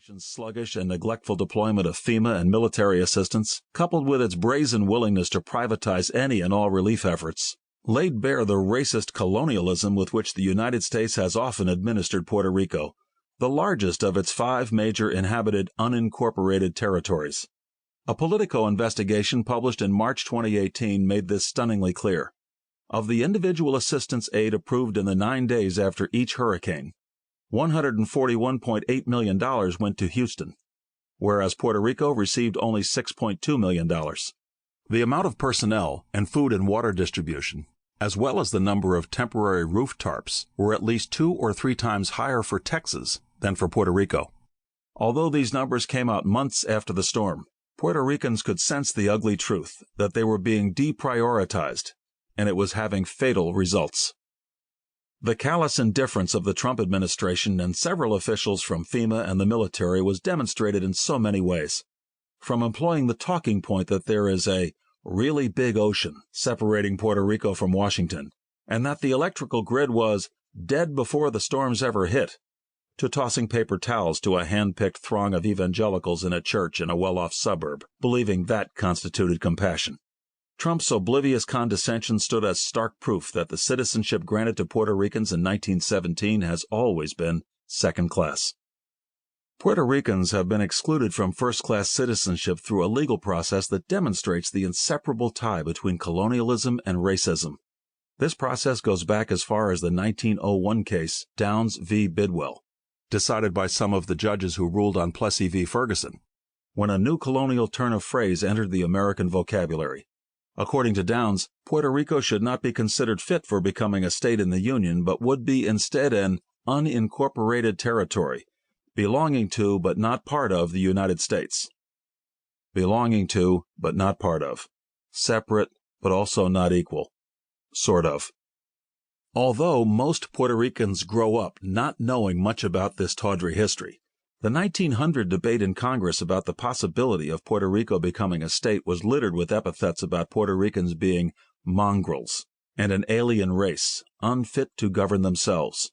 Sluggish and neglectful deployment of FEMA and military assistance, coupled with its brazen willingness to privatize any and all relief efforts, laid bare the racist colonialism with which the United States has often administered Puerto Rico, the largest of its 5 major inhabited unincorporated territories. A Politico investigation published in March 2018 made this stunningly clear. Of the individual assistance aid approved in the 9 days after each hurricane, $141.8 million went to Houston, whereas Puerto Rico received only $6.2 million. The amount of personnel and food and water distribution, as well as the number of temporary roof tarps, were at least 2 or 3 times higher for Texas than for Puerto Rico. Although these numbers came out months after the storm, Puerto Ricans could sense the ugly truth that they were being deprioritized, and it was having fatal results. The callous indifference of the Trump administration and several officials from FEMA and the military was demonstrated in so many ways. From employing the talking point that there is a really big ocean separating Puerto Rico from Washington, and that the electrical grid was dead before the storms ever hit, to tossing paper towels to a hand-picked throng of evangelicals in a church in a well-off suburb, believing that constituted compassion. Trump's oblivious condescension stood as stark proof that the citizenship granted to Puerto Ricans in 1917 has always been second class. Puerto Ricans have been excluded from first-class citizenship through a legal process that demonstrates the inseparable tie between colonialism and racism. This process goes back as far as the 1901 case Downs v. Bidwell, decided by some of the judges who ruled on Plessy v. Ferguson, when a new colonial turn of phrase entered the American vocabulary. According to Downs, Puerto Rico should not be considered fit for becoming a state in the Union, but would be instead an unincorporated territory, belonging to but not part of the United States. Belonging to but not part of. Separate but also not equal. Sort of. Although most Puerto Ricans grow up not knowing much about this tawdry history, the 1900 debate in Congress about the possibility of Puerto Rico becoming a state was littered with epithets about Puerto Ricans being mongrels and an alien race, unfit to govern themselves.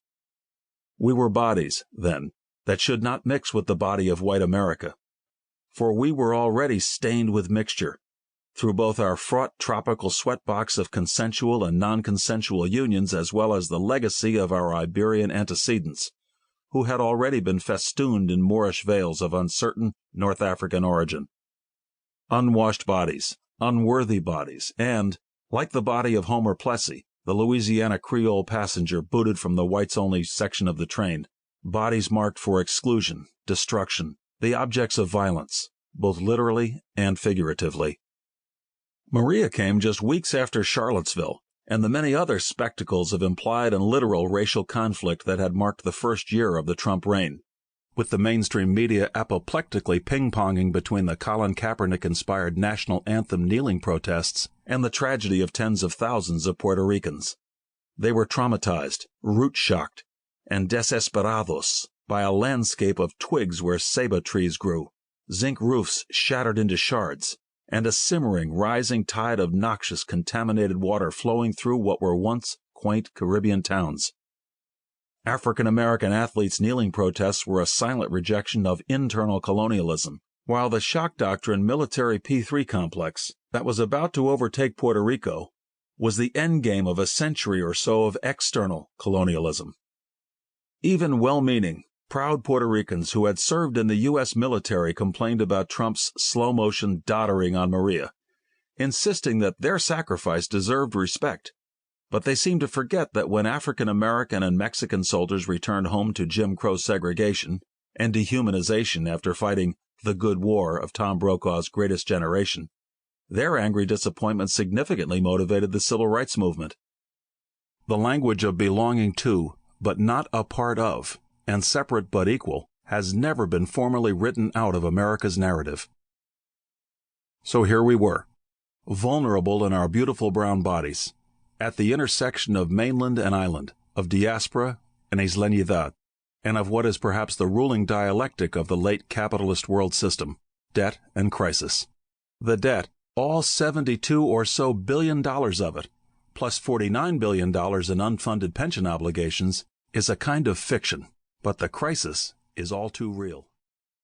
We were bodies, then, that should not mix with the body of white America, for we were already stained with mixture, through both our fraught tropical sweatbox of consensual and non-consensual unions as well as the legacy of our Iberian antecedents, who had already been festooned in Moorish veils of uncertain North African origin. Unwashed bodies, unworthy bodies, and, like the body of Homer Plessy, the Louisiana Creole passenger booted from the whites-only section of the train, bodies marked for exclusion, destruction, the objects of violence, both literally and figuratively. Maria came just weeks after Charlottesville, and the many other spectacles of implied and literal racial conflict that had marked the first year of the Trump reign, with the mainstream media apoplectically ping-ponging between the Colin Kaepernick-inspired national anthem kneeling protests and the tragedy of tens of thousands of Puerto Ricans. They were traumatized, root-shocked, and desesperados by a landscape of twigs where ceiba trees grew, zinc roofs shattered into shards, and a simmering, rising tide of noxious, contaminated water flowing through what were once quaint Caribbean towns. African-American athletes' kneeling protests were a silent rejection of internal colonialism, while the shock doctrine military P3 complex that was about to overtake Puerto Rico was the endgame of a century or so of external colonialism. Even well-meaning, proud Puerto Ricans who had served in the U.S. military complained about Trump's slow-motion doddering on Maria, insisting that their sacrifice deserved respect. But they seemed to forget that when African-American and Mexican soldiers returned home to Jim Crow segregation and dehumanization after fighting the good war of Tom Brokaw's Greatest Generation, their angry disappointment significantly motivated the civil rights movement. The language of belonging to, but not a part of, and separate but equal, has never been formally written out of America's narrative. So here we were, vulnerable in our beautiful brown bodies, at the intersection of mainland and island, of diaspora and isleñidad, and of what is perhaps the ruling dialectic of the late capitalist world system, debt and crisis. The debt, all $72 or so billion of it, plus $49 billion in unfunded pension obligations, is a kind of fiction. But the crisis is all too real.